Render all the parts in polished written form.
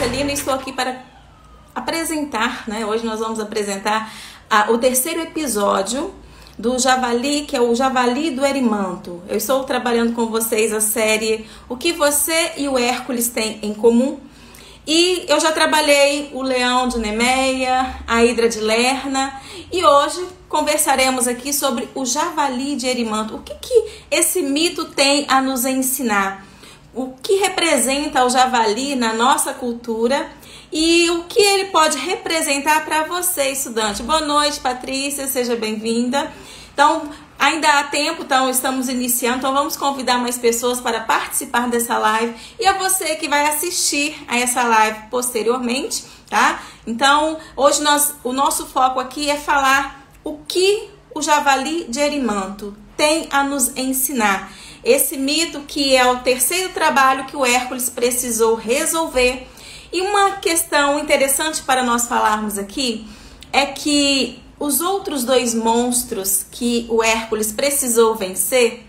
Marcelina e estou aqui para apresentar, né? Hoje nós vamos apresentar o terceiro episódio do Javali, que é o Javali do Erimanto. Eu estou trabalhando com vocês a série O que você e o Hércules têm em comum. E eu já trabalhei o Leão de Nemeia, a Hidra de Lerna, e hoje conversaremos aqui sobre o Javali de Erimanto. O que esse mito tem a nos ensinar? O que representa o javali na nossa cultura e o que ele pode representar para você, estudante. Boa noite, Patrícia, seja bem-vinda. Então, ainda há tempo, então estamos iniciando, então vamos convidar mais pessoas para participar dessa live e a você que vai assistir a essa live posteriormente, tá? Então, hoje o nosso foco aqui é falar o que o Javali de Erimanto tem a nos ensinar. Esse mito que é o terceiro trabalho que o Hércules precisou resolver. E uma questão interessante para nós falarmos aqui é que os outros dois monstros que o Hércules precisou vencer,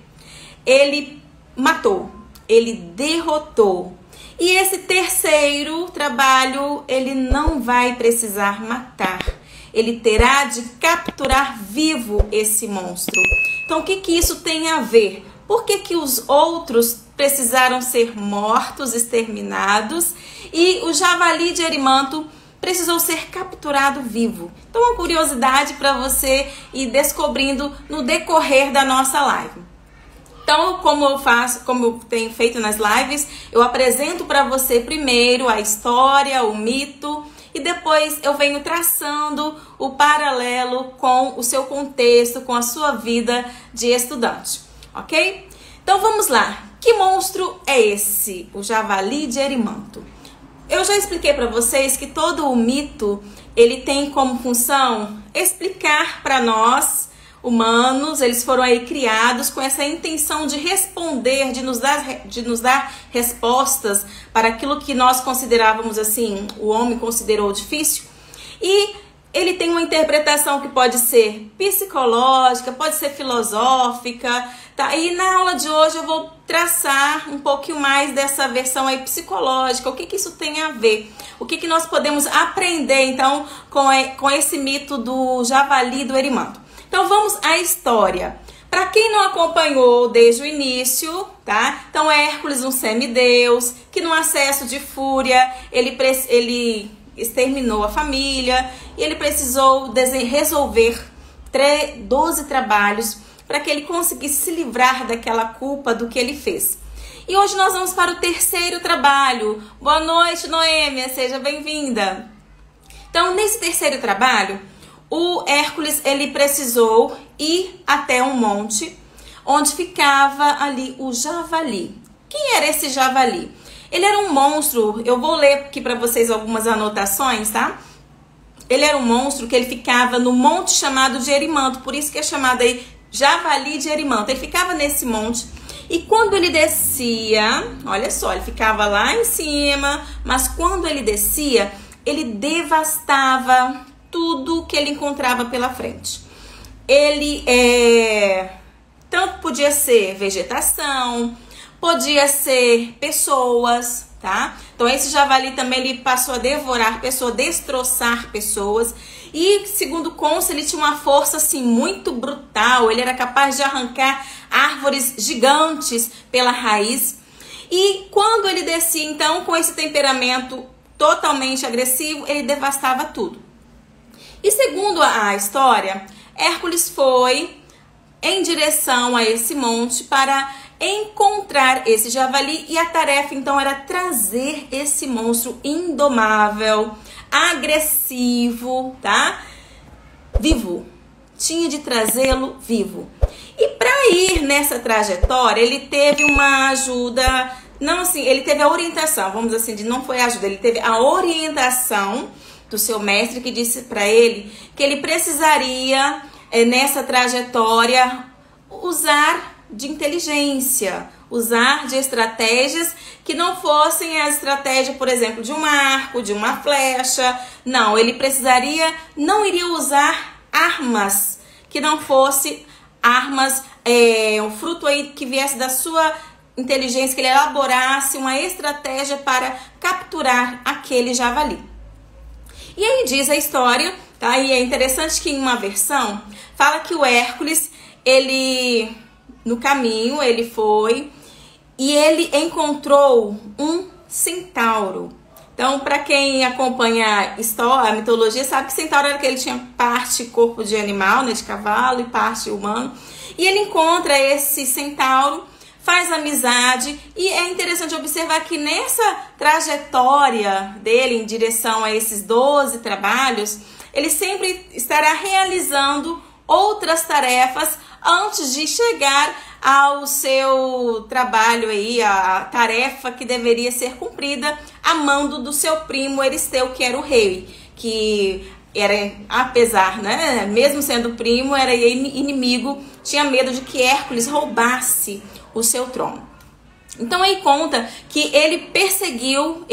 ele matou, ele derrotou. E esse terceiro trabalho, ele não vai precisar matar. Ele terá de capturar vivo esse monstro. Então, o que isso tem a ver? Por que os outros precisaram ser mortos, exterminados, e o Javali de Erimanto precisou ser capturado vivo? Então, uma curiosidade para você ir descobrindo no decorrer da nossa live. Então, como eu tenho feito nas lives, eu apresento para você primeiro a história, o mito, e depois eu venho traçando o paralelo com o seu contexto, com a sua vida de estudante. Ok? Então vamos lá. Que monstro é esse? O Javali de Erimanto. Eu já expliquei para vocês que todo o mito, ele tem como função explicar para nós, humanos, eles foram aí criados com essa intenção de responder, de nos dar respostas para aquilo que nós considerávamos assim, o homem considerou difícil. E ele tem uma interpretação que pode ser psicológica, pode ser filosófica, tá? E na aula de hoje eu vou traçar um pouquinho mais dessa versão aí psicológica, o que isso tem a ver, o que nós podemos aprender então com esse mito do Javali do Erimanto. Então vamos à história. Para quem não acompanhou desde o início, tá? Então Hércules, um semideus, que num acesso de fúria, ele exterminou a família e ele precisou resolver 12 trabalhos para que ele conseguisse se livrar daquela culpa do que ele fez. E hoje nós vamos para o terceiro trabalho. Boa noite, Noêmia, seja bem-vinda. Então, nesse terceiro trabalho, o Hércules ele precisou ir até um monte onde ficava ali o Javali. Quem era esse Javali? Ele era um monstro, eu vou ler aqui para vocês algumas anotações, tá? Ele era um monstro que ele ficava no monte chamado de Erimanto, por isso que é chamado aí Javali de Erimanto. Ele ficava nesse monte e quando ele descia, olha só, ele ficava lá em cima, mas quando ele descia, ele devastava tudo que ele encontrava pela frente. Ele tanto podia ser vegetação, podia ser pessoas, tá? Então esse javali também ele passou a devorar pessoas, destroçar pessoas. E segundo consta, ele tinha uma força assim muito brutal. Ele era capaz de arrancar árvores gigantes pela raiz. E quando ele descia então com esse temperamento totalmente agressivo, ele devastava tudo. E segundo a história, Hércules foi em direção a esse monte para encontrar esse javali, e a tarefa então era trazer esse monstro indomável, agressivo, tá? Vivo. Tinha de trazê-lo vivo. E para ir nessa trajetória, ele teve uma ajuda, não assim, ele teve a orientação, vamos dizer assim, não foi ajuda, ele teve a orientação do seu mestre que disse para ele que ele precisaria nessa trajetória usar de inteligência, usar de estratégias que não fossem a estratégia, por exemplo, de um arco, de uma flecha. Não, ele não iria usar armas que não fosse armas, um fruto aí que viesse da sua inteligência, que ele elaborasse uma estratégia para capturar aquele javali. E aí diz a história, tá? E é interessante que em uma versão fala que o Hércules, ele no caminho, ele foi e ele encontrou um centauro. Então, para quem acompanha a história, a mitologia, sabe que centauro era que ele tinha parte corpo de animal, né, de cavalo, e parte humano. E ele encontra esse centauro, faz amizade, e é interessante observar que nessa trajetória dele em direção a esses 12 trabalhos, ele sempre estará realizando outras tarefas antes de chegar ao seu trabalho aí, a tarefa que deveria ser cumprida a mando do seu primo Euristeu, que era o rei, que era, apesar, né, mesmo sendo primo, era inimigo, tinha medo de que Hércules roubasse o seu trono. Então aí conta que ele perseguiu,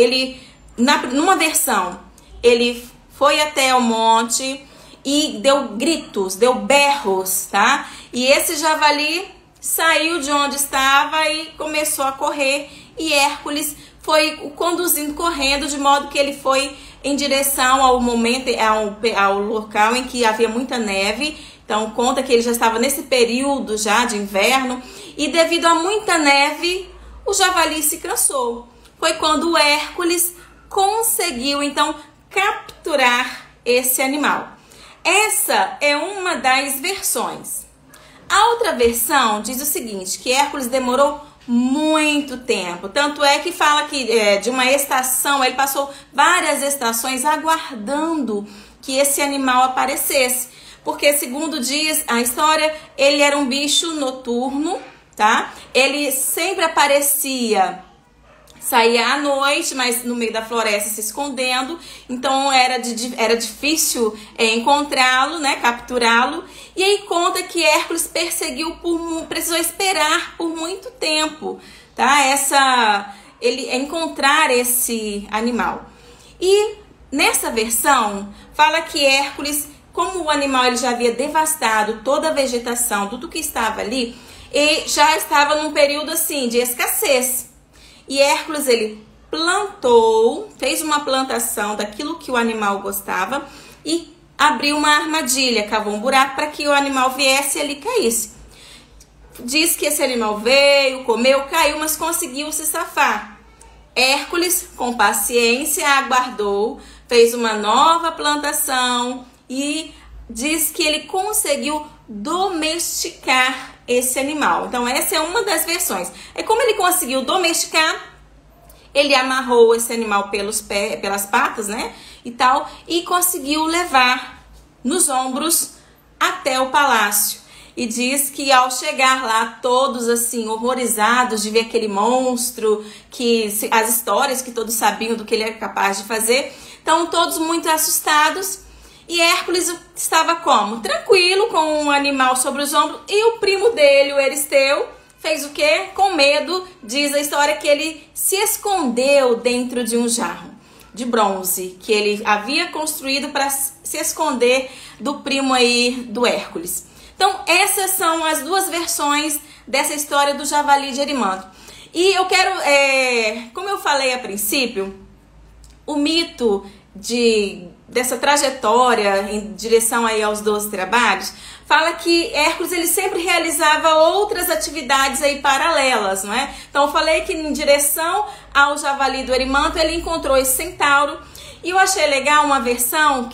numa versão, ele foi até o monte e deu gritos, deu berros, tá? E esse javali saiu de onde estava e começou a correr, e Hércules foi o conduzindo correndo, de modo que ele foi em direção ao local em que havia muita neve. Então conta que ele já estava nesse período já de inverno, e devido a muita neve, o javali se cansou. Foi quando o Hércules conseguiu então capturar esse animal. Essa é uma das versões. A outra versão diz o seguinte, que Hércules demorou muito tempo. Tanto é que fala que de uma estação, ele passou várias estações aguardando que esse animal aparecesse. Porque, segundo diz a história, ele era um bicho noturno, tá? Ele sempre aparecia, saía à noite, mas no meio da floresta se escondendo. Então era difícil encontrá-lo, né? Capturá-lo. E aí conta que Hércules precisou esperar por muito tempo, tá? Ele encontrar esse animal. E nessa versão fala que Hércules, como o animal ele já havia devastado toda a vegetação, tudo que estava ali, e já estava num período assim de escassez. E Hércules ele fez uma plantação daquilo que o animal gostava e abriu uma armadilha, cavou um buraco para que o animal viesse e ali caísse. Diz que esse animal veio, comeu, caiu, mas conseguiu se safar. Hércules, com paciência, aguardou, fez uma nova plantação e diz que ele conseguiu domesticar esse animal. Então essa é uma das versões. É como ele conseguiu domesticar, ele amarrou esse animal pelas patas, né, e tal, e conseguiu levar nos ombros até o palácio. E diz que ao chegar lá, todos assim horrorizados de ver aquele monstro, as histórias que todos sabiam do que ele era capaz de fazer, então todos muito assustados. E Hércules estava como? Tranquilo, com um animal sobre os ombros, e o primo dele, o Euristeu, fez o quê? Com medo, diz a história que ele se escondeu dentro de um jarro de bronze, que ele havia construído para se esconder do primo aí do Hércules. Então essas são as duas versões dessa história do javali de Erimanto. E eu quero, como eu falei a princípio, o mito dessa trajetória em direção aí aos 12 trabalhos, fala que Hércules ele sempre realizava outras atividades aí paralelas, não é? Então eu falei que em direção ao javali do Erimanto ele encontrou esse centauro, e eu achei legal uma versão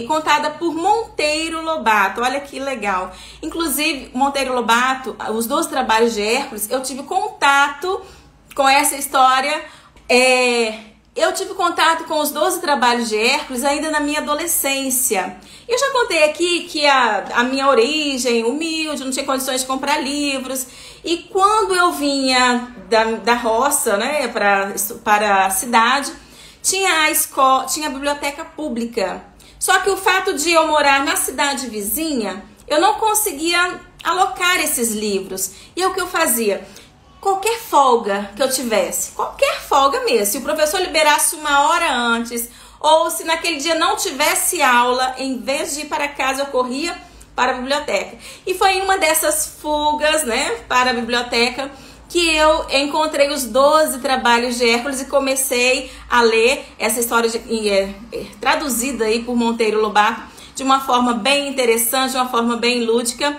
contada por Monteiro Lobato. Olha que legal. Inclusive, Monteiro Lobato, os 12 trabalhos de Hércules, eu tive contato com essa história. Eu tive contato com os 12 trabalhos de Hércules ainda na minha adolescência. Eu já contei aqui que a minha origem humilde, não tinha condições de comprar livros. E quando eu vinha da roça, né, para a cidade, tinha a biblioteca pública. Só que o fato de eu morar na cidade vizinha, eu não conseguia alocar esses livros. E o que eu fazia? Qualquer folga que eu tivesse, qualquer folga mesmo, se o professor liberasse uma hora antes, ou se naquele dia não tivesse aula, em vez de ir para casa, eu corria para a biblioteca. E foi em uma dessas fugas, né, para a biblioteca, que eu encontrei os 12 trabalhos de Hércules e comecei a ler essa história traduzida aí por Monteiro Lobato de uma forma bem interessante, de uma forma bem lúdica,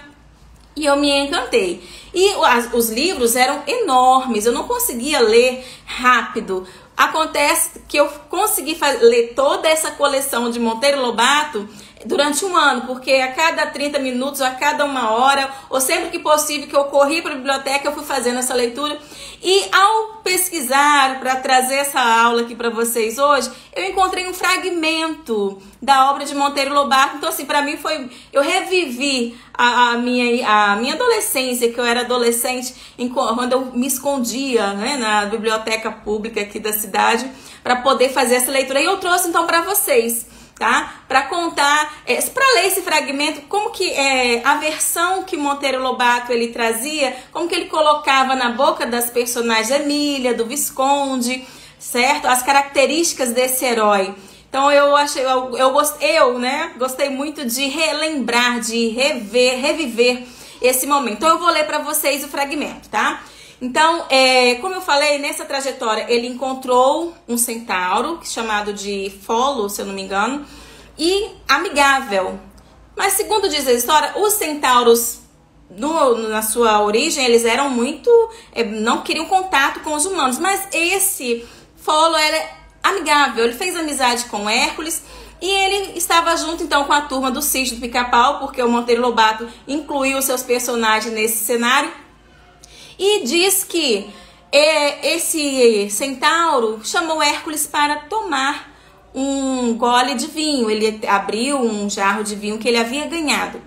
e eu me encantei. E os livros eram enormes, eu não conseguia ler rápido. Acontece que eu consegui ler toda essa coleção de Monteiro Lobato durante um ano, porque a cada 30 minutos, a cada uma hora, ou sempre que possível que eu corri para a biblioteca, eu fui fazendo essa leitura. E ao pesquisar, para trazer essa aula aqui para vocês hoje, eu encontrei um fragmento da obra de Monteiro Lobato. Então, assim, para mim foi... Eu revivi a minha adolescência, que eu era adolescente, quando eu me escondia, né, na biblioteca pública aqui da cidade, para poder fazer essa leitura. E eu trouxe, então, para vocês, tá? Para contar, para ler esse fragmento, como que a versão que Monteiro Lobato ele trazia, como que ele colocava na boca das personagens Emília, do Visconde, certo? As características desse herói. Então gostei muito de relembrar, de reviver esse momento. Então eu vou ler para vocês o fragmento, tá? Então, como eu falei, nessa trajetória ele encontrou um centauro chamado de Folo, se eu não me engano, e amigável. Mas segundo diz a história, os centauros na sua origem eles eram muito, não queriam contato com os humanos, mas esse Folo era amigável, ele fez amizade com Hércules e ele estava junto então com a turma do Sítio do Pica-Pau, porque o Monteiro Lobato incluiu os seus personagens nesse cenário. E diz que esse centauro chamou Hércules para tomar um gole de vinho. Ele abriu um jarro de vinho que ele havia ganhado.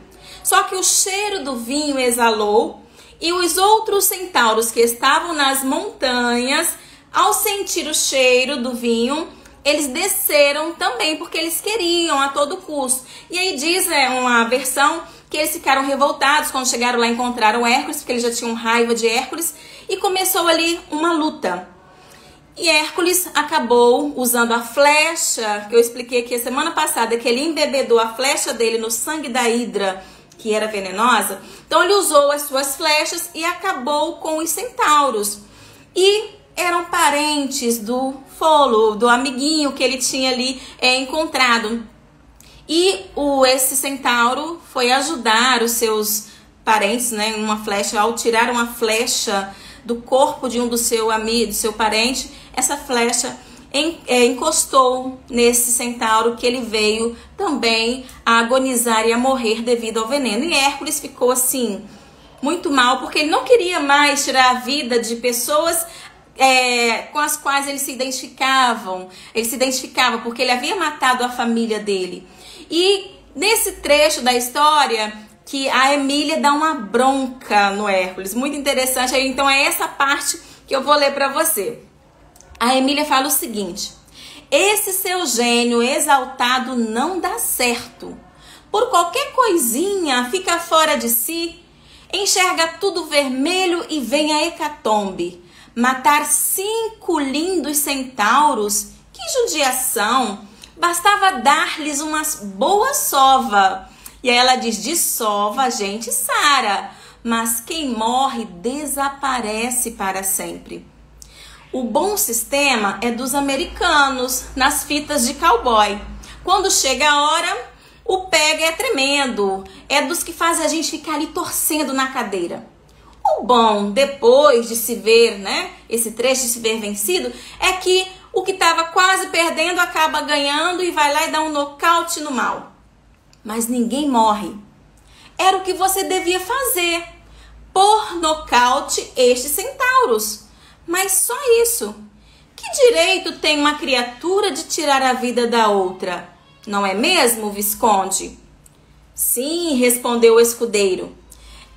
Só que o cheiro do vinho exalou e os outros centauros que estavam nas montanhas, ao sentir o cheiro do vinho, eles desceram também, porque eles queriam a todo custo. E aí diz uma versão que eles ficaram revoltados quando chegaram lá e encontraram Hércules, porque eles já tinham raiva de Hércules, e começou ali uma luta. E Hércules acabou usando a flecha, que eu expliquei aqui a semana passada, que ele embebedou a flecha dele no sangue da hidra, que era venenosa. Então ele usou as suas flechas e acabou com os centauros. E eram parentes do Folo, do amiguinho que ele tinha ali encontrado. E esse centauro foi ajudar os seus parentes, né, uma flecha, ao tirar uma flecha do corpo de um do seu amigo, do seu parente, essa flecha encostou nesse centauro, que ele veio também a agonizar e a morrer devido ao veneno. E Hércules ficou assim muito mal, porque ele não queria mais tirar a vida de pessoas com as quais ele se identificava, porque ele havia matado a família dele. E nesse trecho da história que a Emília dá uma bronca no Hércules, muito interessante. Então é essa parte que eu vou ler para você. A Emília fala o seguinte: esse seu gênio exaltado não dá certo. Por qualquer coisinha fica fora de si, enxerga tudo vermelho e vem a hecatombe. Matar 5 lindos centauros, que judiação! Bastava dar-lhes uma boa sova. E aí ela diz: de sova a gente sara, mas quem morre desaparece para sempre. O bom sistema é dos americanos, nas fitas de cowboy. Quando chega a hora, o pega é tremendo. É dos que fazem a gente ficar ali torcendo na cadeira. O bom, depois de se ver, né, esse trecho de se ver vencido, é que o que estava quase perdendo acaba ganhando e vai lá e dá um nocaute no mal. Mas ninguém morre. Era o que você devia fazer. Pôr nocaute estes centauros. Mas só isso. Que direito tem uma criatura de tirar a vida da outra? Não é mesmo, Visconde? Sim, respondeu o escudeiro.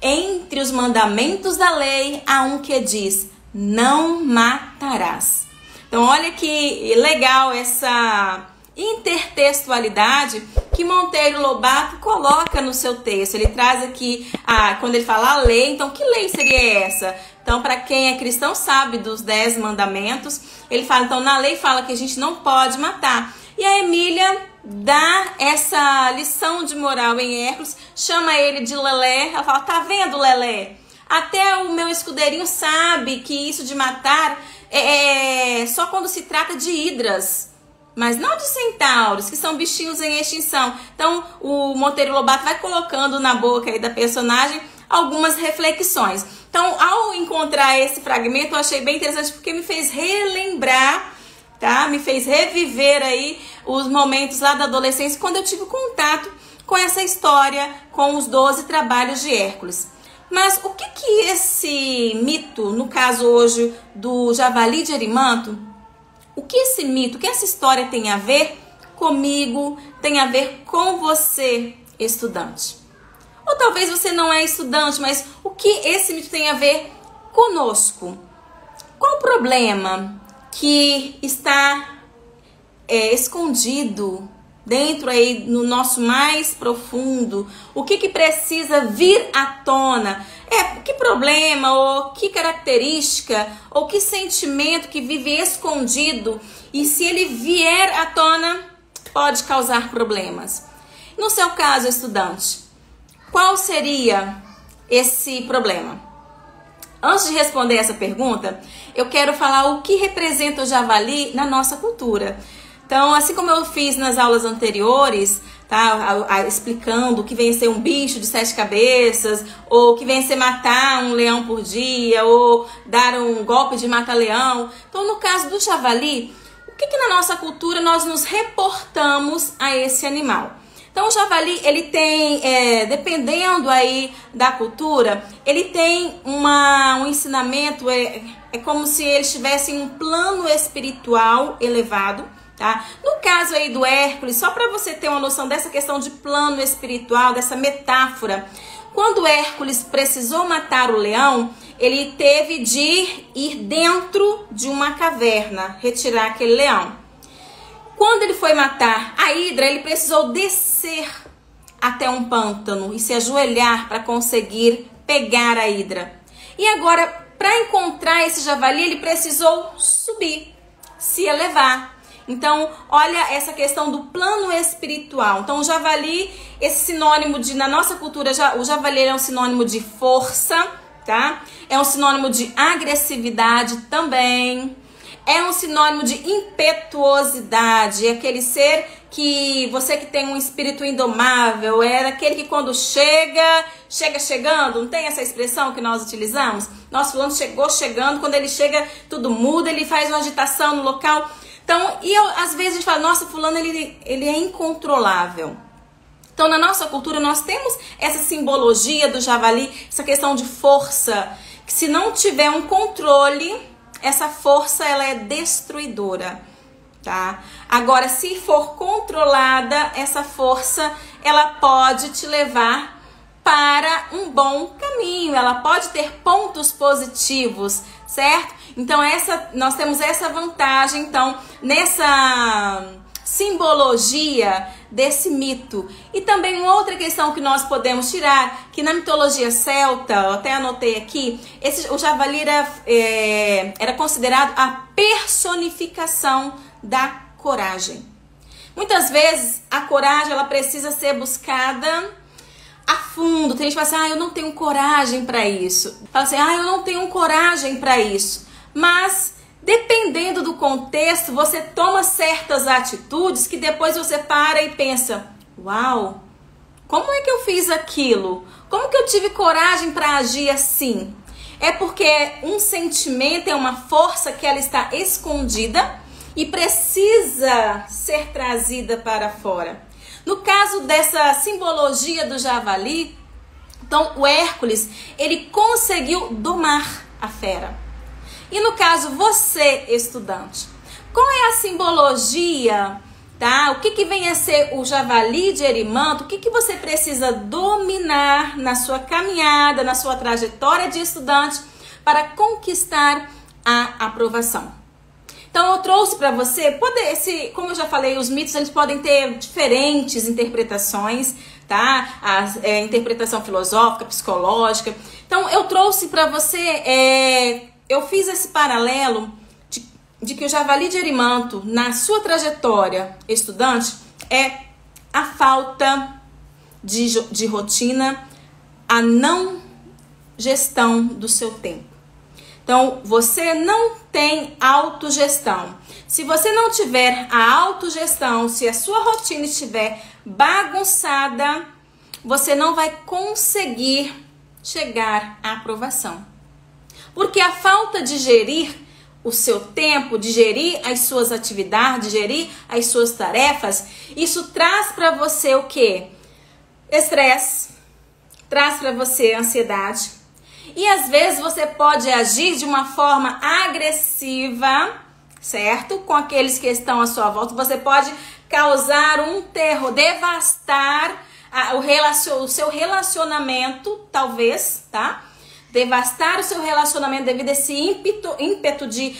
Entre os mandamentos da lei há um que diz: não matarás. Então olha que legal essa intertextualidade que Monteiro Lobato coloca no seu texto. Ele traz aqui, quando ele fala a lei, então que lei seria essa? Então, para quem é cristão sabe dos 10 mandamentos. Ele fala, então na lei fala que a gente não pode matar. E a Emília dá essa lição de moral em Hércules, chama ele de Lelé. Ela fala: tá vendo, Lelé? Até o meu escudeirinho sabe que isso de matar é só quando se trata de hidras, mas não de centauros, que são bichinhos em extinção. Então, o Monteiro Lobato vai colocando na boca aí da personagem algumas reflexões. Então, ao encontrar esse fragmento, eu achei bem interessante, porque me fez relembrar, tá? Me fez reviver aí os momentos lá da adolescência, quando eu tive contato com essa história, com os 12 trabalhos de Hércules. Mas o que esse mito, no caso hoje do javali de Erimanto, o que esse mito, o que essa história tem a ver comigo, tem a ver com você, estudante? Ou talvez você não é estudante, mas o que esse mito tem a ver conosco? Qual o problema que está escondido dentro aí no nosso mais profundo? O que precisa vir à tona? Que problema, ou que característica, ou que sentimento que vive escondido, e se ele vier à tona, pode causar problemas. No seu caso, estudante, qual seria esse problema? Antes de responder essa pergunta, eu quero falar o que representa o javali na nossa cultura. Então, assim como eu fiz nas aulas anteriores, tá, explicando o que vem a ser um bicho de 7 cabeças, ou o que vem a ser matar um leão por dia, ou dar um golpe de mata-leão. Então, no caso do javali, o que na nossa cultura nós nos reportamos a esse animal? Então, o javali, ele tem, dependendo aí da cultura, ele tem um ensinamento, é como se ele estivesse em um plano espiritual elevado. Tá? No caso aí do Hércules, só para você ter uma noção dessa questão de plano espiritual, dessa metáfora, quando Hércules precisou matar o leão, ele teve de ir dentro de uma caverna, retirar aquele leão. Quando ele foi matar a hidra, ele precisou descer até um pântano e se ajoelhar para conseguir pegar a hidra. E agora, para encontrar esse javali, ele precisou subir, se elevar. Então, olha essa questão do plano espiritual. Então, o javali, esse sinônimo de, na nossa cultura, o javali é um sinônimo de força, tá? É um sinônimo de agressividade também. É um sinônimo de impetuosidade. É aquele ser que, você que tem um espírito indomável, é aquele que quando chega chegando. Não tem essa expressão que nós utilizamos? Nosso fulano chegou chegando, quando ele chega tudo muda, ele faz uma agitação no local. Então, às vezes a gente fala, nossa, fulano ele é incontrolável. Então, na nossa cultura, nós temos essa simbologia do javali, essa questão de força, que se não tiver um controle, essa força ela é destruidora, tá? Agora, se for controlada, essa força, ela pode te levar para um bom caminho, ela pode ter pontos positivos, certo? Então, nós temos essa vantagem, então, nessa simbologia desse mito. E também uma outra questão que nós podemos tirar, que na mitologia celta, eu até anotei aqui, o javali era considerado a personificação da coragem. Muitas vezes, a coragem ela precisa ser buscada a fundo. Tem gente que fala assim, eu não tenho coragem para isso. Fala assim, eu não tenho coragem para isso. Mas, dependendo do contexto, você toma certas atitudes que depois você para e pensa, uau, como é que eu fiz aquilo? Como que eu tive coragem para agir assim? É porque um sentimento é uma força que ela está escondida e precisa ser trazida para fora. No caso dessa simbologia do javali, então o Hércules, ele conseguiu domar a fera. E no caso, você, estudante, qual é a simbologia, tá? O que vem a ser o javali de Erimanto? O que você precisa dominar na sua caminhada, na sua trajetória de estudante para conquistar a aprovação? Então, eu trouxe para você, como eu já falei, os mitos eles podem ter diferentes interpretações, tá? A interpretação filosófica, psicológica. Então, eu trouxe para você... Eu fiz esse paralelo de que o javali de Erimanto, na sua trajetória estudante, é a falta de rotina, a não gestão do seu tempo. Então, você não tem autogestão. Se você não tiver a autogestão, se a sua rotina estiver bagunçada, você não vai conseguir chegar à aprovação. Porque a falta de gerir o seu tempo, de gerir as suas atividades, de gerir as suas tarefas, isso traz para você o quê? Estresse, traz para você ansiedade. E às vezes você pode agir de uma forma agressiva, certo? Com aqueles que estão à sua volta. Você pode causar um terror, devastar o seu relacionamento, talvez, tá? Devastar o seu relacionamento devido a esse ímpeto de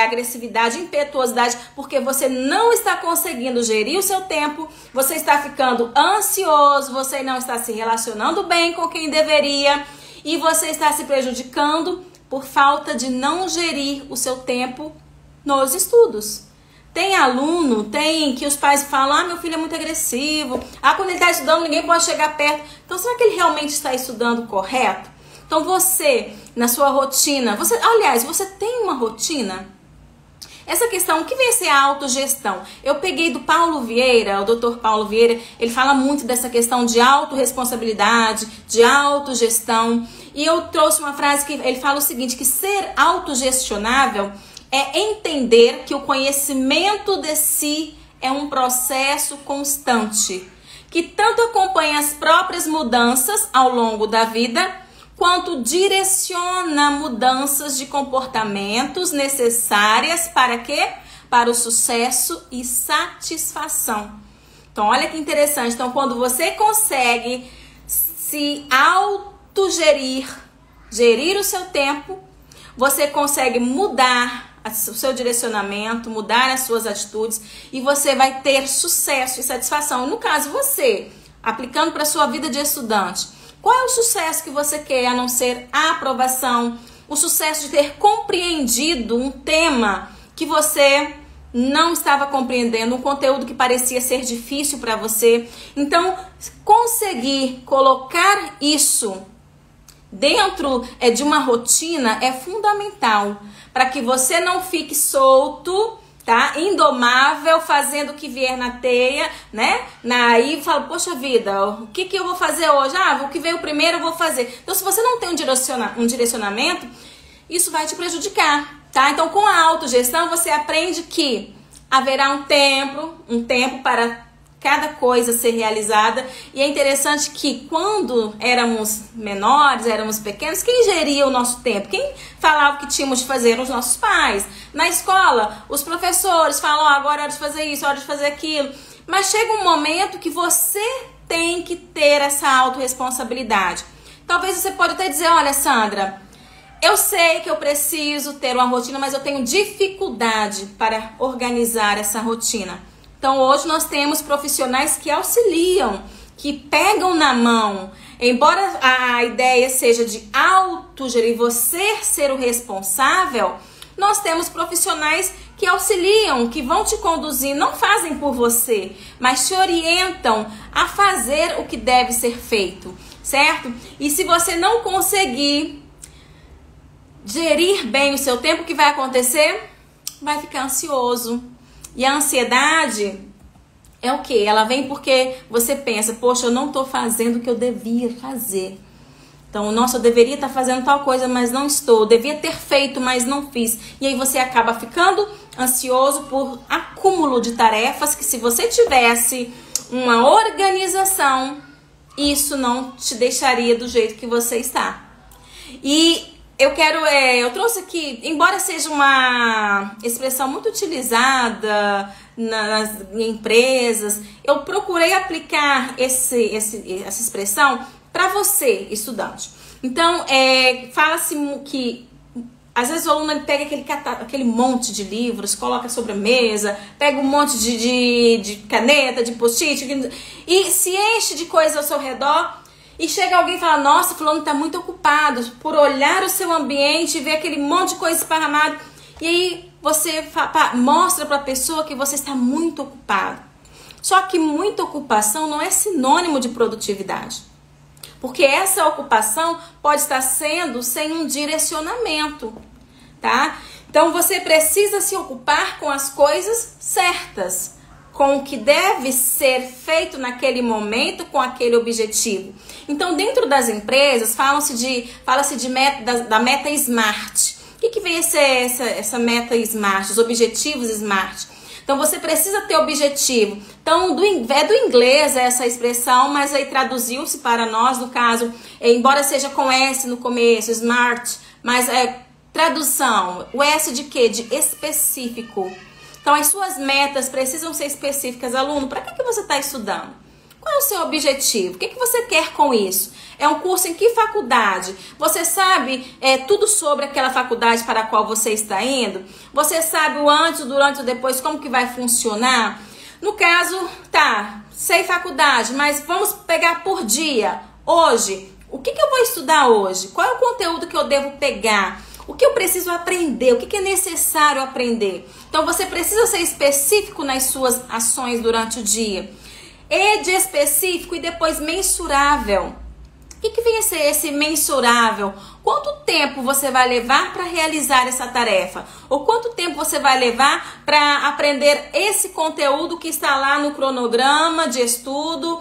agressividade, impetuosidade, porque você não está conseguindo gerir o seu tempo, você está ficando ansioso, você não está se relacionando bem com quem deveria e você está se prejudicando por falta de não gerir o seu tempo nos estudos. Tem aluno, tem que os pais falam, meu filho é muito agressivo, quando ele está estudando ninguém pode chegar perto. Então será que ele realmente está estudando correto? Então você, na sua rotina, você tem uma rotina? Essa questão, o que vem a ser a autogestão? Eu peguei do Paulo Vieira, o Dr. Paulo Vieira, ele fala muito dessa questão de autorresponsabilidade, de autogestão. E eu trouxe uma frase que ele fala o seguinte, que ser autogestionável é entender que o conhecimento de si é um processo constante, que tanto acompanha as próprias mudanças ao longo da vida, quanto direciona mudanças de comportamentos necessárias para quê? Para o sucesso e satisfação. Então, olha que interessante. Então, quando você consegue se autogerir, gerir o seu tempo, você consegue mudar o seu direcionamento, mudar as suas atitudes e você vai ter sucesso e satisfação. No caso, você, aplicando para a sua vida de estudante, qual é o sucesso que você quer, a não ser a aprovação? O sucesso de ter compreendido um tema que você não estava compreendendo, um conteúdo que parecia ser difícil para você. Então, conseguir colocar isso dentro de uma rotina é fundamental para que você não fique solto, tá? Indomável, fazendo o que vier na teia, né? Aí fala, poxa vida, o que eu vou fazer hoje? O que veio primeiro eu vou fazer. Então, se você não tem um direcionamento, isso vai te prejudicar, tá? Então, com a autogestão, você aprende que haverá um tempo para cada coisa ser realizada. E é interessante que quando éramos menores, éramos pequenos, quem geria o nosso tempo? Quem falava o que tínhamos de fazer? Os nossos pais. Na escola, os professores falam, agora é hora de fazer isso, é hora de fazer aquilo. Mas chega um momento que você tem que ter essa autorresponsabilidade. Talvez você pode até dizer, olha, Sandra, eu sei que eu preciso ter uma rotina, mas eu tenho dificuldade para organizar essa rotina. Então, hoje nós temos profissionais que auxiliam, que pegam na mão. Embora a ideia seja de autogerir, você ser o responsável, nós temos profissionais que auxiliam, que vão te conduzir, não fazem por você, mas te orientam a fazer o que deve ser feito, certo? E se você não conseguir gerir bem o seu tempo, o que vai acontecer? Vai ficar ansioso. E a ansiedade é o quê? Ela vem porque você pensa, poxa, eu não estou fazendo o que eu devia fazer. Então, nossa, eu deveria estar fazendo tal coisa, mas não estou. Eu devia ter feito, mas não fiz. E aí você acaba ficando ansioso por acúmulo de tarefas que, se você tivesse uma organização, isso não te deixaria do jeito que você está. E eu trouxe aqui, embora seja uma expressão muito utilizada nas empresas, eu procurei aplicar essa expressão para você, estudante. Então, fala-se que às vezes o aluno ele pega aquele monte de livros, coloca sobre a mesa, pega um monte de caneta, de post-it e se enche de coisas ao seu redor. E chega alguém e fala, nossa, fulano está muito ocupado, por olhar o seu ambiente e ver aquele monte de coisa esparramada. E aí você mostra para a pessoa que você está muito ocupado. Só que muita ocupação não é sinônimo de produtividade. Porque essa ocupação pode estar sendo sem um direcionamento, tá? Então você precisa se ocupar com as coisas certas, com o que deve ser feito naquele momento, com aquele objetivo. Então, dentro das empresas, fala-se da meta SMART. O que vem essa meta SMART, os objetivos SMART? Então, você precisa ter objetivo. Então, é do inglês essa expressão, mas aí traduziu-se para nós, no caso, embora seja com S no começo, SMART, mas tradução, o S de quê? De específico. Então, as suas metas precisam ser específicas. Aluno, para que você está estudando? Qual é o seu objetivo? O que você quer com isso? É um curso em que faculdade? Você sabe tudo sobre aquela faculdade para a qual você está indo? Você sabe o antes, o durante, o depois, como que vai funcionar? No caso, sei faculdade, mas vamos pegar por dia. Hoje, o que eu vou estudar hoje? Qual é o conteúdo que eu devo pegar? O que eu preciso aprender? O que é necessário aprender? Então, você precisa ser específico nas suas ações durante o dia. E de específico e depois mensurável. O que vem a ser esse mensurável? Quanto tempo você vai levar para realizar essa tarefa? Ou quanto tempo você vai levar para aprender esse conteúdo que está lá no cronograma de estudo,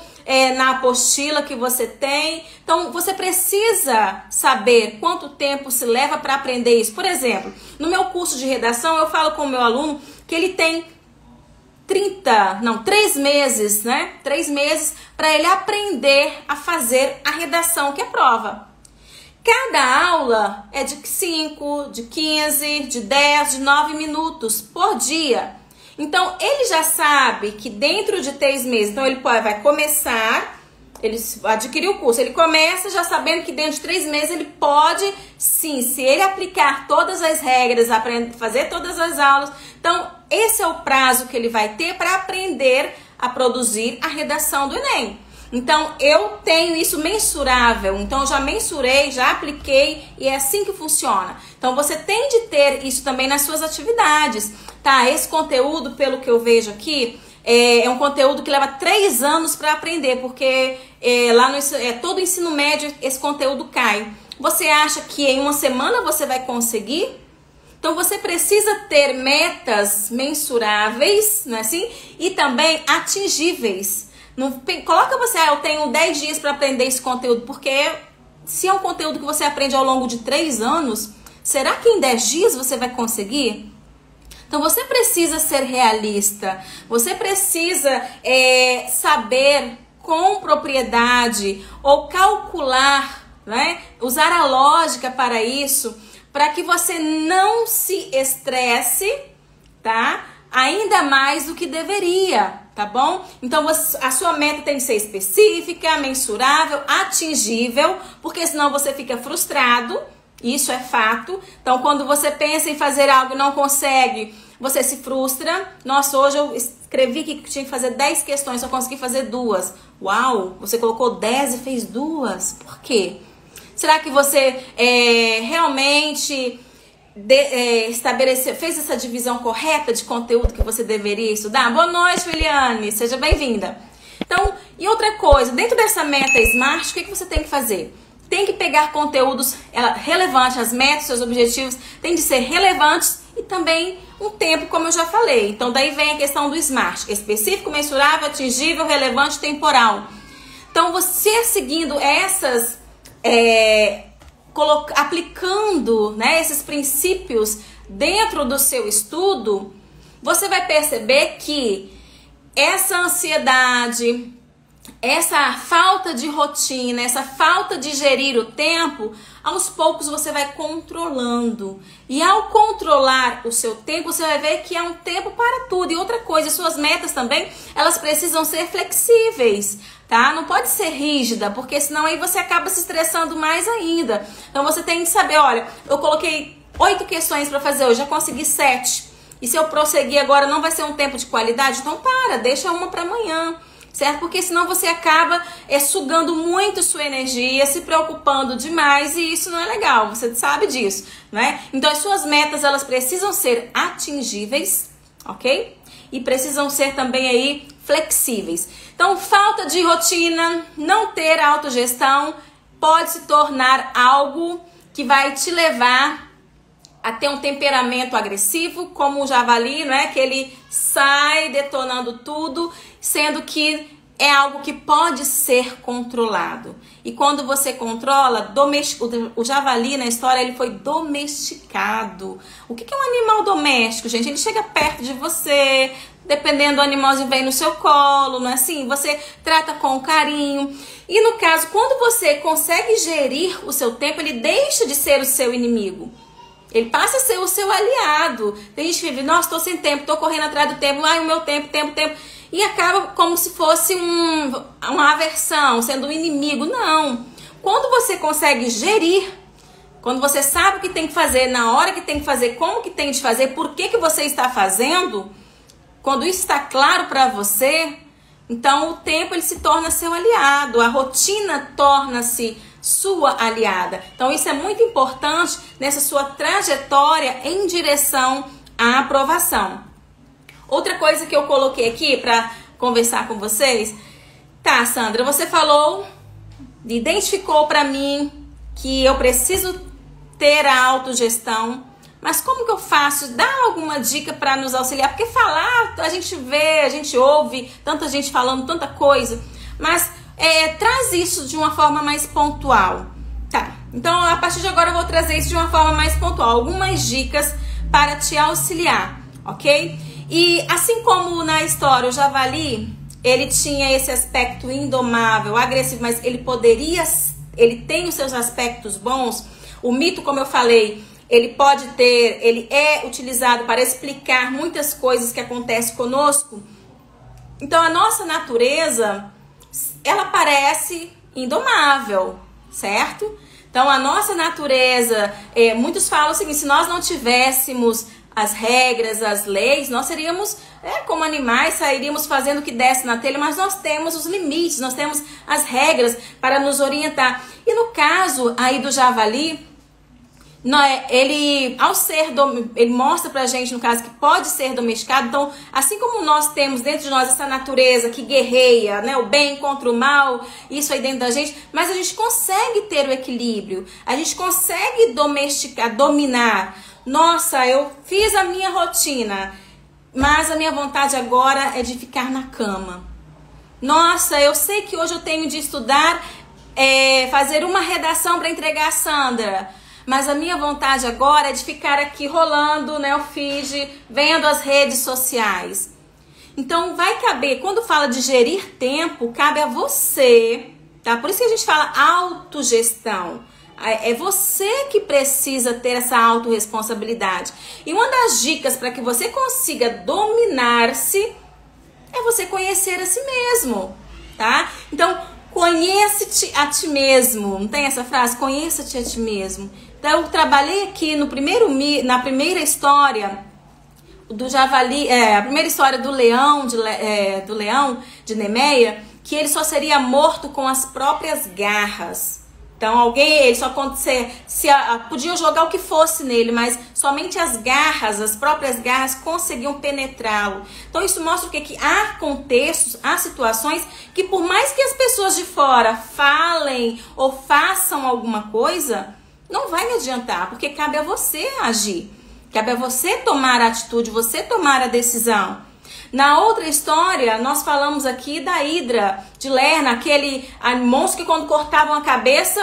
na apostila que você tem? Então, você precisa saber quanto tempo se leva para aprender isso. Por exemplo, no meu curso de redação, eu falo com o meu aluno que ele tem 3 meses, né? 3 meses para ele aprender a fazer a redação, que é prova. Cada aula é de 5, de 15, de 10, de 9 minutos por dia. Então, ele já sabe que dentro de 3 meses, então ele vai começar, ele adquiriu o curso, ele começa já sabendo que dentro de 3 meses ele pode, sim, se ele aplicar todas as regras, aprender, fazer todas as aulas. Então, esse é o prazo que ele vai ter para aprender a produzir a redação do Enem. Então, eu tenho isso mensurável. Então, eu já mensurei, já apliquei e é assim que funciona. Então, você tem de ter isso também nas suas atividades, tá? Esse conteúdo, pelo que eu vejo aqui, é um conteúdo que leva 3 anos para aprender, porque lá no todo ensino médio esse conteúdo cai. Você acha que em uma semana você vai conseguir? Então, você precisa ter metas mensuráveis, não é assim? E também atingíveis. Não, coloca você, eu tenho 10 dias para aprender esse conteúdo, porque se é um conteúdo que você aprende ao longo de 3 anos, será que em 10 dias você vai conseguir? Então, você precisa ser realista, você precisa saber com propriedade ou calcular, né? Usar a lógica para isso, para que você não se estresse, tá? Ainda mais do que deveria, tá bom? Então, a sua meta tem que ser específica, mensurável, atingível, porque senão você fica frustrado, isso é fato. Então, quando você pensa em fazer algo e não consegue, você se frustra. Nossa, hoje eu escrevi que tinha que fazer 10 questões, só consegui fazer 2. Uau, você colocou 10 e fez 2. Por quê? Será que você realmente fez essa divisão correta de conteúdo que você deveria estudar? Boa noite, Filiane, seja bem-vinda. Então, e outra coisa, dentro dessa meta SMART, o que você tem que fazer? Tem que pegar conteúdos relevantes, as metas, seus objetivos têm de ser relevantes e também um tempo, como eu já falei. Então, daí vem a questão do SMART, específico, mensurável, atingível, relevante, temporal. Então, você seguindo essas... aplicando, né, esses princípios dentro do seu estudo, você vai perceber que essa ansiedade, essa falta de rotina, essa falta de gerir o tempo, aos poucos você vai controlando. E ao controlar o seu tempo, você vai ver que é um tempo para tudo. E outra coisa, suas metas também, elas precisam ser flexíveis, tá? Não pode ser rígida, porque senão aí você acaba se estressando mais ainda. Então você tem que saber, olha, eu coloquei 8 questões para fazer hoje, já consegui 7. E se eu prosseguir agora não vai ser um tempo de qualidade? Então deixa uma para amanhã, certo? Porque senão você acaba sugando muito sua energia, se preocupando demais e isso não é legal, você sabe disso, né? Então as suas metas, elas precisam ser atingíveis, ok? E precisam ser também aí flexíveis. Então, falta de rotina, não ter autogestão pode se tornar algo que vai te levar a ter um temperamento agressivo, como o javali, não é? Que ele sai detonando tudo, sendo que é algo que pode ser controlado. E quando você controla, o javali na história ele foi domesticado. O que é um animal doméstico, gente? Ele chega perto de você, dependendo do animal, ele vem no seu colo, não é assim? Você trata com carinho. E no caso, quando você consegue gerir o seu tempo, ele deixa de ser o seu inimigo. Ele passa a ser o seu aliado. Tem gente que vive, nossa, estou sem tempo, estou correndo atrás do tempo, ai, o meu tempo. E acaba como se fosse uma aversão, sendo um inimigo. Não. Quando você consegue gerir, quando você sabe o que tem que fazer, na hora que tem que fazer, como que tem de fazer, por que você está fazendo, quando isso está claro para você, então o tempo ele se torna seu aliado, a rotina torna-se sua aliada. Então isso é muito importante nessa sua trajetória em direção à aprovação. Outra coisa que eu coloquei aqui para conversar com vocês, tá, Sandra, você falou, identificou para mim que eu preciso ter a autogestão, mas como que eu faço? Dá alguma dica para nos auxiliar? Porque falar, a gente vê, a gente ouve, tanta gente falando tanta coisa, mas traz isso de uma forma mais pontual. Tá, então a partir de agora eu vou trazer isso de uma forma mais pontual, algumas dicas para te auxiliar, ok? E assim como na história o javali, ele tinha esse aspecto indomável, agressivo, mas ele tem os seus aspectos bons. O mito, como eu falei, ele é utilizado para explicar muitas coisas que acontecem conosco. Então a nossa natureza, ela parece indomável, certo? Então a nossa natureza, muitos falam o seguinte, se nós não tivéssemos as regras, as leis, nós seríamos como animais, sairíamos fazendo o que desce na telha, mas nós temos os limites, nós temos as regras para nos orientar. E no caso aí do javali, ele mostra pra gente, no caso, que pode ser domesticado. Então, assim como nós temos dentro de nós essa natureza que guerreia, né, o bem contra o mal, isso aí dentro da gente, mas a gente consegue ter o equilíbrio, a gente consegue domesticar, dominar. Nossa, eu fiz a minha rotina, mas a minha vontade agora é de ficar na cama. Nossa, eu sei que hoje eu tenho de estudar, fazer uma redação para entregar a Sandra, mas a minha vontade agora é de ficar aqui rolando, né, o feed, vendo as redes sociais. Então vai caber, quando fala de gerir tempo, cabe a você, tá? Por isso que a gente fala autogestão. É você que precisa ter essa autorresponsabilidade. E uma das dicas para que você consiga dominar-se é você conhecer a si mesmo, tá? Então, conhece-te a ti mesmo. Não tem essa frase? Conheça-te a ti mesmo. Então, eu trabalhei aqui na primeira história do javali, a primeira história do leão, de Nemeia, que ele só seria morto com as próprias garras. Então, ele só podiam jogar o que fosse nele, mas somente as garras, as próprias garras conseguiam penetrá-lo. Então, isso mostra o quê? Que há contextos, há situações que por mais que as pessoas de fora falem ou façam alguma coisa, não vai adiantar, porque cabe a você agir. Cabe a você tomar a atitude, você tomar a decisão. Na outra história, nós falamos aqui da Hidra de Lerna, aquele monstro que quando cortavam a cabeça,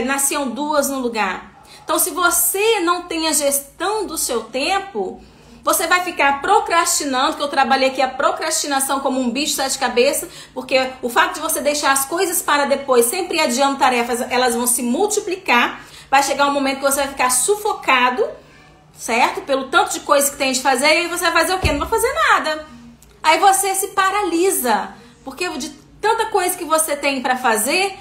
nasciam duas no lugar. Então, se você não tem a gestão do seu tempo, você vai ficar procrastinando, que eu trabalhei aqui a procrastinação como um bicho de sete cabeças, porque o fato de você deixar as coisas para depois, sempre adiando tarefas, elas vão se multiplicar, vai chegar um momento que você vai ficar sufocado, certo? Pelo tanto de coisa que tem de fazer, e aí você vai fazer o quê? Não vai fazer nada. Aí você se paralisa, porque de tanta coisa que você tem para fazer,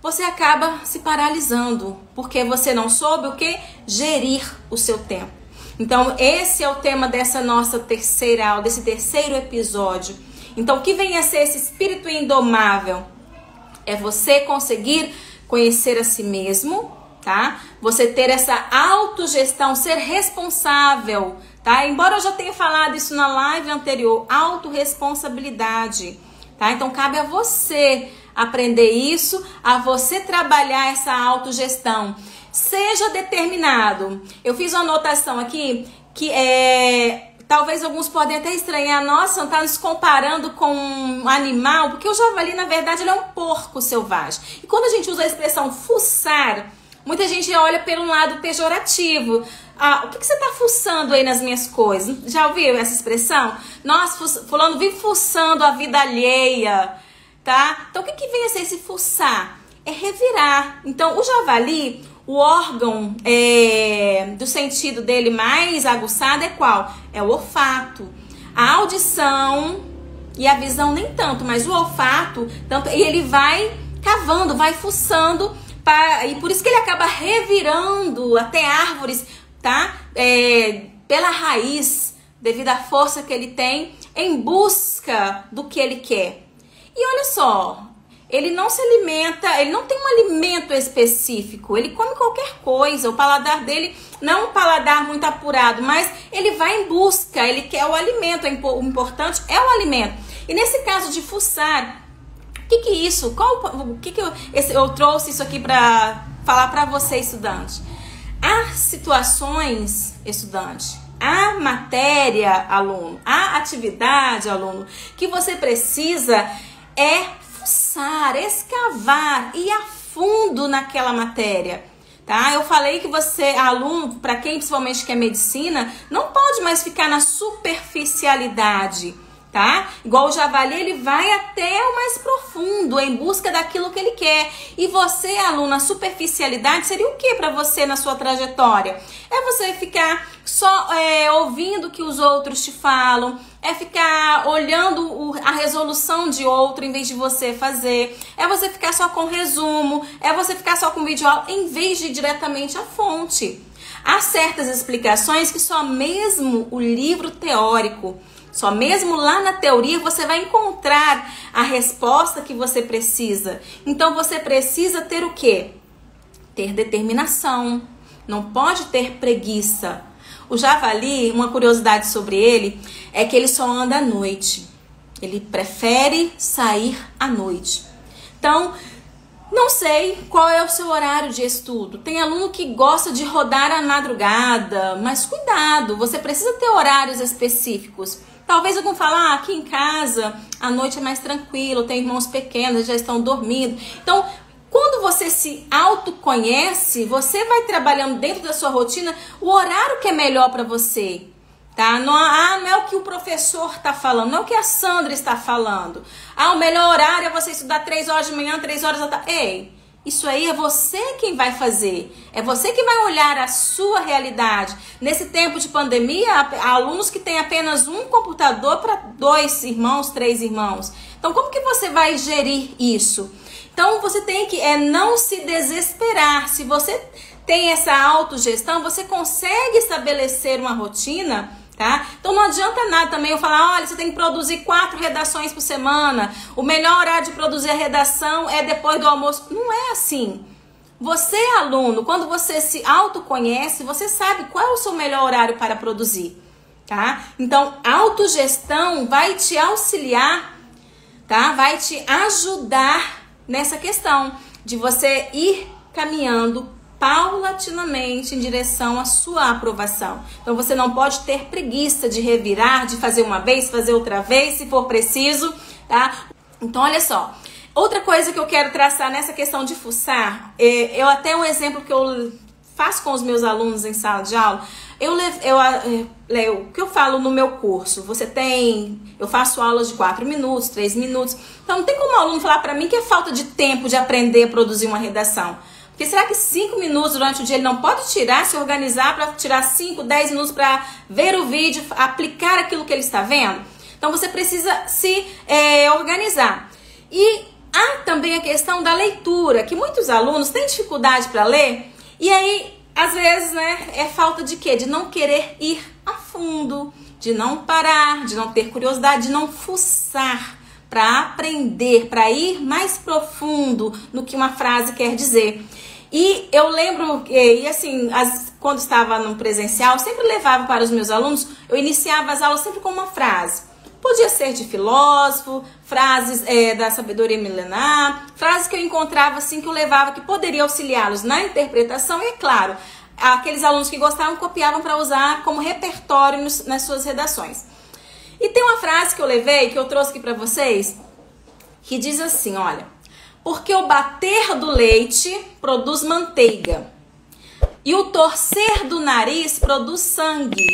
você acaba se paralisando, porque você não soube o que? Gerir o seu tempo. Então, esse é o tema dessa nossa terceira aula, desse terceiro episódio. Então, o que vem a ser esse espírito indomável? É você conseguir conhecer a si mesmo, tá? Você ter essa autogestão, ser responsável, tá? Embora eu já tenha falado isso na live anterior, autorresponsabilidade, tá? Então cabe a você aprender isso, a você trabalhar essa autogestão. Seja determinado. Eu fiz uma anotação aqui que talvez alguns podem até estranhar, nossa, não tá nos comparando com um animal, porque o javali, na verdade, ele é um porco selvagem. E quando a gente usa a expressão fuçar, muita gente olha pelo lado pejorativo. O que você está fuçando aí nas minhas coisas? Já ouviu essa expressão? Nossa, fulano vive fuçando a vida alheia, tá? Então, o que vem a ser esse fuçar? É revirar. Então, o javali, o órgão do sentido dele mais aguçado é qual? É o olfato. A audição e a visão nem tanto, mas o olfato, e ele vai cavando, vai fuçando, e por isso que ele acaba revirando até árvores, tá? Pela raiz, devido à força que ele tem, em busca do que ele quer. E olha só, ele não se alimenta, ele não tem um alimento específico, ele come qualquer coisa, o paladar dele não é um paladar muito apurado, mas ele vai em busca, ele quer o alimento, o importante é o alimento. E nesse caso de fuçar, o que é isso? Eu trouxe isso aqui para falar para você, estudante. Há situações, estudante, há matéria, aluno, há atividade, aluno, que você precisa fuçar, escavar, ir a fundo naquela matéria, tá? Eu falei que você, aluno, para quem principalmente quer medicina, não pode mais ficar na superficialidade, tá? Igual o javali, ele vai até o mais profundo, em busca daquilo que ele quer. E você, aluno, a superficialidade seria o que para você na sua trajetória? É você ficar só ouvindo o que os outros te falam, é ficar olhando a resolução de outro em vez de você fazer, é você ficar só com resumo, é você ficar só com vídeo aula em vez de ir diretamente à fonte. Há certas explicações que só mesmo o livro teórico, só mesmo lá na teoria você vai encontrar a resposta que você precisa. Então você precisa ter o quê? Ter determinação. Não pode ter preguiça. O javali, uma curiosidade sobre ele, é que ele só anda à noite. Ele prefere sair à noite. Então, não sei qual é o seu horário de estudo. Tem aluno que gosta de rodar à madrugada, mas cuidado, você precisa ter horários específicos. Talvez algum fale, aqui em casa a noite é mais tranquilo, tem irmãos pequenos, já estão dormindo. Então, quando você se autoconhece, você vai trabalhando dentro da sua rotina o horário que é melhor para você, tá? Não é o que o professor está falando, não é o que a Sandra está falando. O melhor horário é você estudar 3 horas de manhã, 3 horas da tarde. Ei, isso aí é você quem vai fazer. É você que vai olhar a sua realidade. Nesse tempo de pandemia, há alunos que têm apenas um computador para 2 irmãos, 3 irmãos. Então, como que você vai gerir isso? Então, você tem que não se desesperar. Se você tem essa autogestão, você consegue estabelecer uma rotina, tá? Então, não adianta nada também eu falar, olha, você tem que produzir 4 redações por semana. O melhor horário de produzir a redação é depois do almoço. Não é assim. Você, aluno, quando você se autoconhece, você sabe qual é o seu melhor horário para produzir, tá? Então, a autogestão vai te auxiliar, tá? Vai te ajudar nessa questão de você ir caminhando paulatinamente em direção à sua aprovação. Então você não pode ter preguiça de revirar, de fazer uma vez, fazer outra vez, se for preciso, tá? Então olha só, outra coisa que eu quero traçar nessa questão de fuçar, eu até um exemplo que eu faço com os meus alunos em sala de aula, o que eu falo no meu curso, eu faço aulas de 4 minutos, 3 minutos, então não tem como o aluno falar para mim que é falta de tempo de aprender a produzir uma redação. Porque será que 5 minutos durante o dia ele não pode tirar, se organizar para tirar 5, 10 minutos para ver o vídeo, aplicar aquilo que ele está vendo? Então você precisa se organizar. E há também a questão da leitura, que muitos alunos têm dificuldade para ler, e aí às vezes, né, é falta de quê? De não querer ir a fundo, de não parar, de não ter curiosidade, de não fuçar para aprender, para ir mais profundo no que uma frase quer dizer. E eu lembro, quando estava no presencial, eu sempre levava para os meus alunos, eu iniciava as aulas sempre com uma frase. Podia ser de filósofo, frases da sabedoria milenar, frases que eu encontrava assim, que eu levava, que poderia auxiliá-los na interpretação. E, é claro, aqueles alunos que gostavam copiavam para usar como repertório nas suas redações. E tem uma frase que eu levei, que eu trouxe aqui para vocês, que diz assim, olha: porque o bater do leite produz manteiga, e o torcer do nariz produz sangue,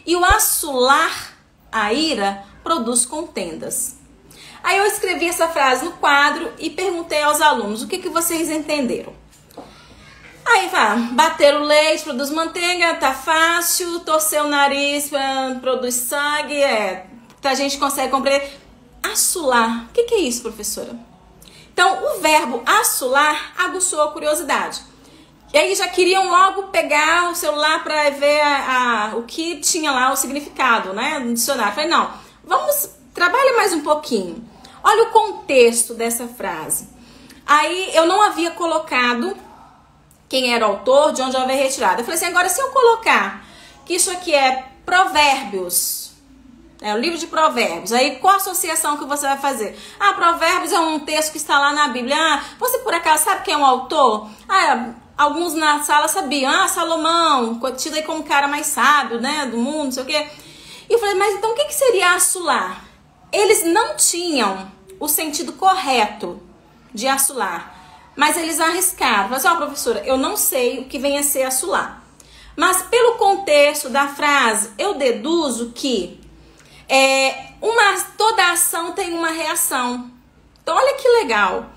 e o assolar a ira produz contendas. Aí eu escrevi essa frase no quadro e perguntei aos alunos, o que vocês entenderam? Aí bater o leite produz manteiga, tá fácil. Torcer o nariz produz sangue, a gente consegue compreender. Assolar, o que é isso, professora? Então, o verbo assolar aguçou a curiosidade. E aí já queriam logo pegar o celular para ver o que tinha lá, o significado, né, no dicionário. Falei, não, trabalha mais um pouquinho. Olha o contexto dessa frase. Aí eu não havia colocado quem era o autor, de onde eu havia retirado. Eu falei assim, agora se eu colocar que isso aqui é Provérbios, o livro de Provérbios, aí qual a associação que você vai fazer? Provérbios é um texto que está lá na Bíblia. Você por acaso sabe quem é o autor? Alguns na sala sabiam. Salomão, tido aí como o cara mais sábio, né, do mundo, não sei o quê. E eu falei, mas então o que seria assolar? Eles não tinham o sentido correto de assolar, mas eles arriscaram. Falaram assim, professora, eu não sei o que vem a ser assolar. Mas pelo contexto da frase, eu deduzo que toda ação tem uma reação. Então, olha que legal.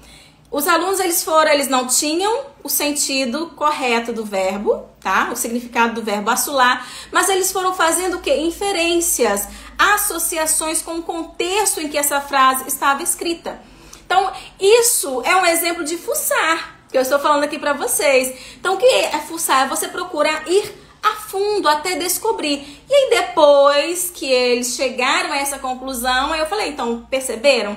Os alunos, eles não tinham o sentido correto do verbo, tá? O significado do verbo assolar, mas eles foram fazendo o quê? Inferências, associações com o contexto em que essa frase estava escrita. Então, isso é um exemplo de fuçar, que eu estou falando aqui para vocês. Então, o que é fuçar? É você procurar ir a fundo até descobrir. E aí, depois que eles chegaram a essa conclusão, aí eu falei, então, perceberam?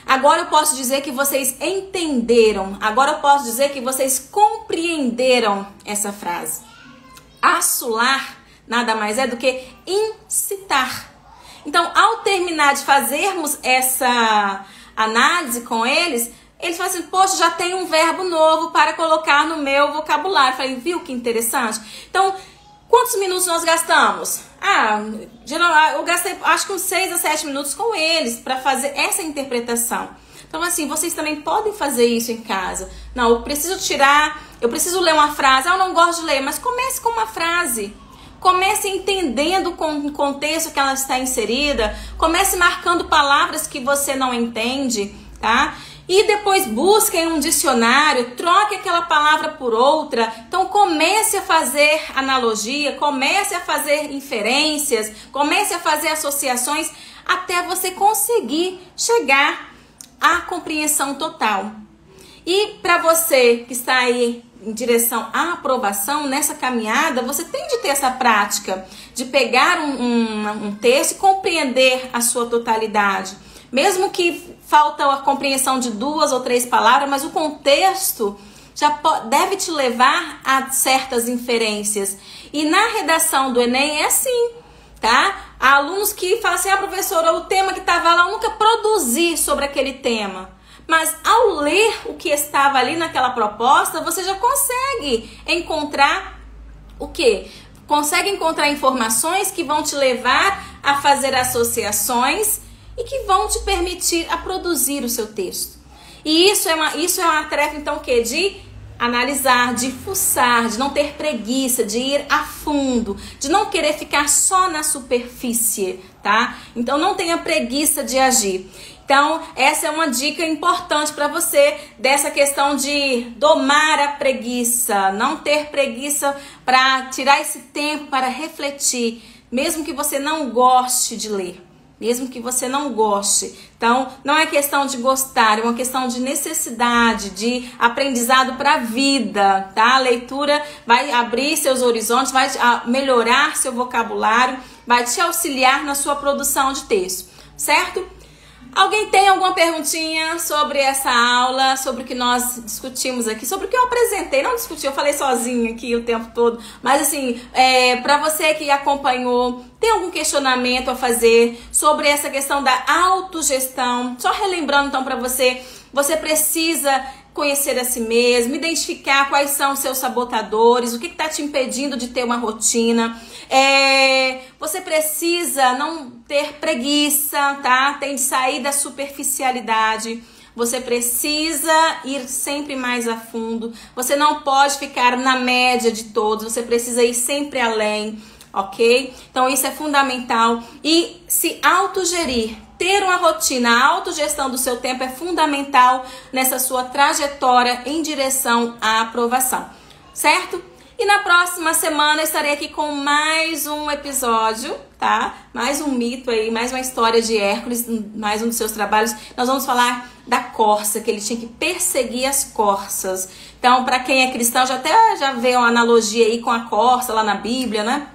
Agora eu posso dizer que vocês entenderam. Agora eu posso dizer que vocês compreenderam essa frase. Assolar nada mais é do que incitar. Então, ao terminar de fazermos essa análise com eles falam assim, poxa, já tem um verbo novo para colocar no meu vocabulário. Eu falei, viu que interessante? Então, quantos minutos nós gastamos? Eu gastei acho que uns 6 a 7 minutos com eles para fazer essa interpretação. Então, assim, vocês também podem fazer isso em casa. Não, eu preciso ler uma frase. Eu não gosto de ler, mas comece com uma frase. Comece entendendo o contexto que ela está inserida. Comece marcando palavras que você não entende, tá? E depois busque em um dicionário, troque aquela palavra por outra. Então comece a fazer analogia, comece a fazer inferências, comece a fazer associações até você conseguir chegar à compreensão total. E para você que está aí em direção à aprovação, nessa caminhada, você tem de ter essa prática de pegar um texto e compreender a sua totalidade. Mesmo que falta a compreensão de 2 ou 3 palavras, mas o contexto já deve te levar a certas inferências. E na redação do Enem é assim, tá? Há alunos que falam assim, professora, o tema que estava lá, eu nunca produzi sobre aquele tema. Mas ao ler o que estava ali naquela proposta, você já consegue encontrar o quê? Consegue encontrar informações que vão te levar a fazer associações e que vão te permitir a produzir o seu texto. E isso é uma tarefa, então, o quê? De analisar, de fuçar, de não ter preguiça, de ir a fundo, de não querer ficar só na superfície, tá? Então, não tenha preguiça de agir. Então, essa é uma dica importante para você dessa questão de domar a preguiça, não ter preguiça para tirar esse tempo para refletir, mesmo que você não goste de ler. Mesmo que você não goste. Então, não é questão de gostar, é uma questão de necessidade, de aprendizado para a vida, tá? A leitura vai abrir seus horizontes, vai melhorar seu vocabulário, vai te auxiliar na sua produção de texto, certo? Alguém tem alguma perguntinha sobre essa aula, sobre o que nós discutimos aqui, sobre o que eu apresentei? Não discuti, eu falei sozinha aqui o tempo todo, mas assim, para você que acompanhou, tem algum questionamento a fazer sobre essa questão da autogestão? Só relembrando então para você, você precisa conhecer a si mesmo, identificar quais são os seus sabotadores, o que está te impedindo de ter uma rotina. Você precisa não ter preguiça, tá? Tem de sair da superficialidade. Você precisa ir sempre mais a fundo. Você não pode ficar na média de todos. Você precisa ir sempre além, ok? Então isso é fundamental. E se autogerir, ter uma rotina, a autogestão do seu tempo é fundamental nessa sua trajetória em direção à aprovação, certo? E na próxima semana eu estarei aqui com mais um episódio, tá? Mais um mito aí, mais uma história de Hércules, mais um dos seus trabalhos. Nós vamos falar da corça, que ele tinha que perseguir as corças. Então, para quem é cristão, já vê uma analogia aí com a corça lá na Bíblia, né?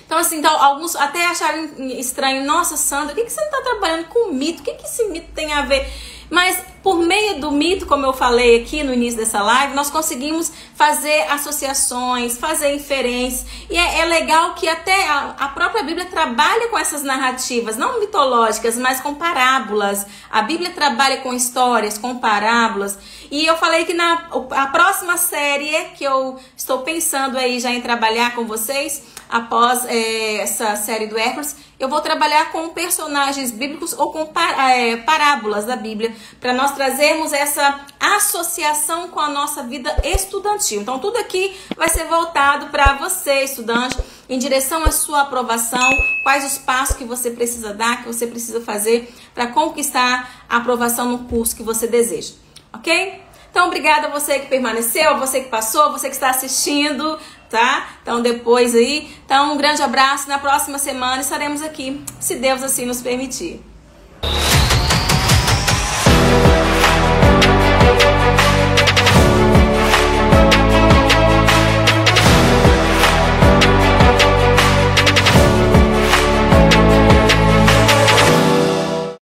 Então, assim, alguns até acharam estranho. Nossa, Sandra, por que você não está trabalhando com mito? O que esse mito tem a ver? Mas por meio do mito, como eu falei aqui no início dessa live, nós conseguimos fazer associações, fazer inferências. E é legal que até a própria Bíblia trabalha com essas narrativas, não mitológicas, mas com parábolas. A Bíblia trabalha com histórias, com parábolas. E eu falei que a próxima série que eu estou pensando aí já em trabalhar com vocês, após essa série do Hércules, eu vou trabalhar com personagens bíblicos ou com parábolas da Bíblia, para nós trazermos essa associação com a nossa vida estudantil. Então, tudo aqui vai ser voltado para você, estudante, em direção à sua aprovação, quais os passos que você precisa dar, que você precisa fazer para conquistar a aprovação no curso que você deseja, ok? Então, obrigada a você que permaneceu, a você que passou, a você que está assistindo, tá? Então, depois aí. Então, um grande abraço. Na próxima semana estaremos aqui, se Deus assim nos permitir.